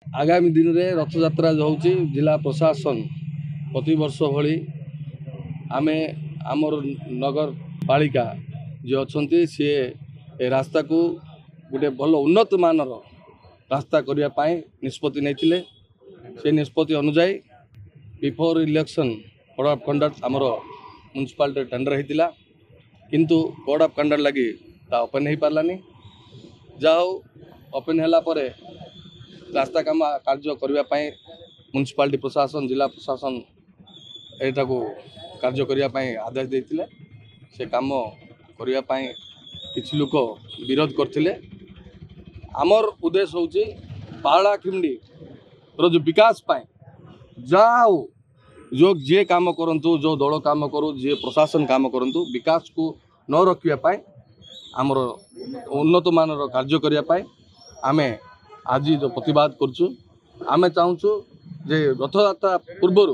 आगामी दिन में रथयात्रा जो होची जिला प्रशासन प्रति वर्ष भली आमे आमर नगर पालिका जो अच्छा सी ए रास्ता को गोटे भल उन्नत मानर रास्ता करने निष्पत्ति नहीं से निष्पत्ति अनुजाई before election code of conduct आमर म्युनिसिपालिटी टेंडर होता किंतु कोड ऑफ कंडक्ट लगी ओपन हो पारानी जाओ ओपन है रास्ता काम कार्य करने म्युनिसिपालिटी प्रशासन जिला प्रशासन एटा को कार्य करने आदेश देते से काम करने किसी लोक विरोध करते आमर उद्देश्य होची पारलाखेमुंडी रो जो विकास पाए जाओ जो जे काम करंतु जो दल काम करू जे प्रशासन काम करंतु विकास को न रखापी आमर उन्नत मानर कार्य करने आमे आज जो प्रतिवाद करुँ आमे चाहूँ जे रथयात्रा पूर्वर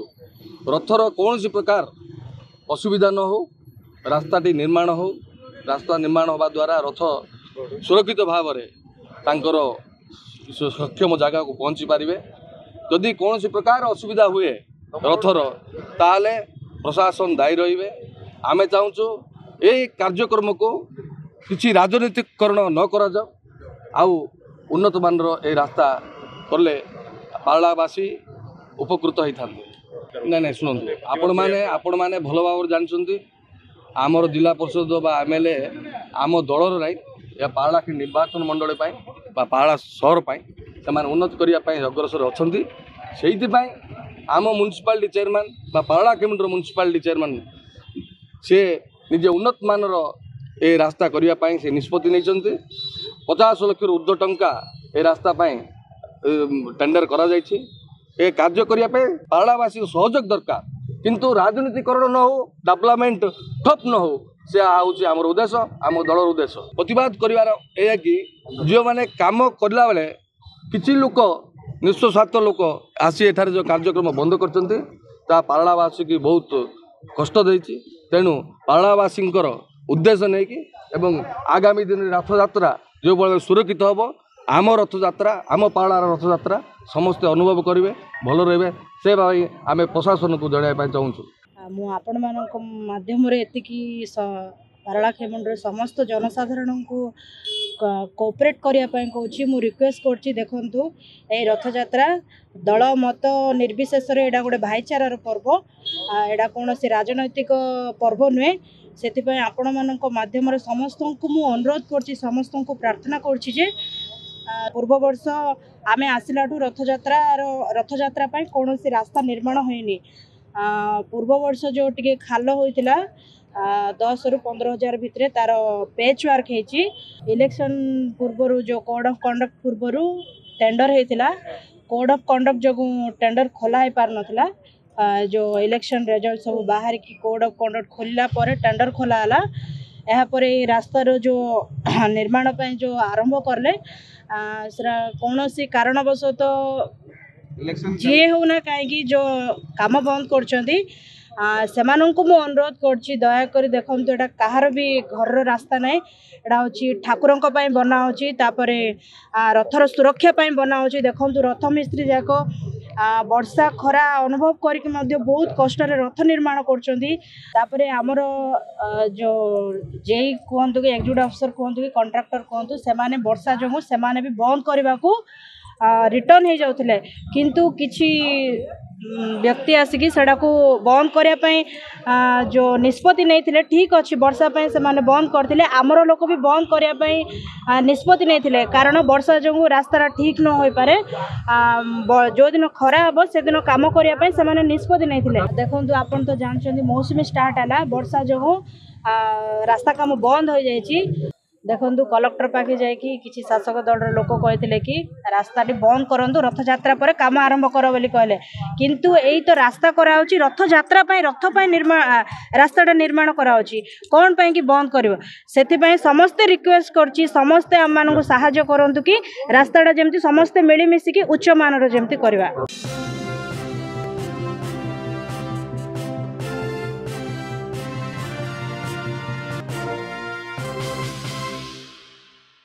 रथर कौन सी प्रकार असुविधा न हो रास्ताटी निर्माण हो रास्ता निर्माण होगा द्वारा रथ सुरक्षित भाव में तांकर सक्षम जगह को पहुँची पारे जदि कौन सी प्रकार असुविधा हुए रथर ताले प्रशासन दायी रे आमे चाहूँ ये कार्यक्रम को किसी राजनीतिकरण न करा जाओ उन्नत मानर ए रास्ता कले पारलावासी उपकृत होता ना शुणु आपण मैंने भल भाव जानते आमर जिला परिषद बा एमएलए आम दलर नाई या पारलाखेमुंडी निर्वाचन मंडल पारला सहर से उन्नत करने अग्रसर अच्छा से आम municipality chairman Paralakhemundi municipality chairman से निजे उन्नत मानर ए रास्ता करने से निष्पत्ति नहीं 50 लाख ऊर्ध्व टंका ए रास्ता टेंडर करा जायछि ए कार्य करने पारलावासी सहयोग दरकार किंतु राजनीतिकरण न हो डेवलपमेंट ठप न हो से हूँ आम उद्देश्य आम दलर उद्देश्य प्रतिवाद करार यह कि जो मैंने काम करला बेले किसी लोक निस्वार्थ लोक आसी एठार जो कार्यक्रम बंद कर पारलावासी की बहुत कष्ट देती तेणु पारलावासी उद्देश्य नहीं कि एवं आगामी दिन रथयात्रा जो बड़े सुरक्षित हम आम रथयात्रा आम पारलार रथयात्रा समस्ते अनुभव करेंगे भल रे से भाई आम प्रशासन को जनवाई चाहूँ माध्यम पारलाखेमुंडी समस्त जनसाधारण को कोऑपरेट करने कहूँ मु रिक्वेस्ट कर देखु ये रथयात्रा दल मत निर्विशेष एटा गोटे भाईचारार पर्व एटा कौन सी राजनैतिक पर्व नुहे से आपण मान माध्यम समस्त को मु अनुरोध कर समस्त को प्रार्थना कर पूर्व वर्ष आमे आसला रथयात्रा कौन सी रास्ता निर्माण होनी पूर्व वर्ष जो टिके खाल होता 10 ରୁ 15,000 भितर तार पैच वर्क होती इलेक्शन पूर्वर जो कोड ऑफ कंडक्ट पूर्वर टेंडर होता कोड ऑफ कंडक्ट जो टेंडर खोला पार नाला जो इलेक्शन रिजल्ट सब बाहर की कोड ऑफ कंडक्ट खोलला पर टेंडर खोला यापर रास्तार जो निर्माण जो आरंभ करले कौन सी कारणवशतः जी होना कहीं जो काम बंद कर सेमानंकु मु अनुरोध करछि दयाकरी देखंतु एटा कहार भी घर रास्ता नहीं एटा होछि ठाकुरंक पई बना होछि तापरे रथर सुरक्षा पई बना होछि देखंतु रथ मिस्त्री जाको वर्षा खरा अनुभव करके मध्य बहुत कष्ट रथ निर्माण करछंती तापरे हमर जो जेई कहंतु कि एग्जीक्यूटिव अफसर कहंतु कि कॉन्ट्रैक्टर कहंतु सेमाने वर्षा जमु सेमाने भी बंद करबा को रिटर्न हो जाउथिले किंतु किछि व्यक्ति आसिकी सेटा को बंद करने जो निष्पत्ति नहीं थिले ठीक अच्छी वर्षा से माने बंद करथिले आमर लोक भी बंद करने निष्पत्ति नहीं थिले कारण वर्षा जो रास्ता ठीक न हो पारे जो दिन खरा हम से दिन कम करने से माने निष्पत्ति नहीं थिले देखो आपन तो जानछन्ती मौसमी स्टार्ट है वर्षा जो रास्ता काम बंद हो जाइए देखु कलेक्टर पाखे जाकि किसी शासक दल लोक कहते कि रास्ता बंद करूँ रथयात्रा पर काम आरंभ कर बोली कहले किंतु यही तो रास्ता कराऊँच रथयात्रा रथ निर्माण रास्ता निर्माण कराऊँच कौन पाई कि बंद कर से समस्ते रिक्वेस्ट कर समस्ते आम मान साहाय्य करूँ कि रास्ता जमी समस्ते मिलमिशिकी उच्च मानर जमी करवा।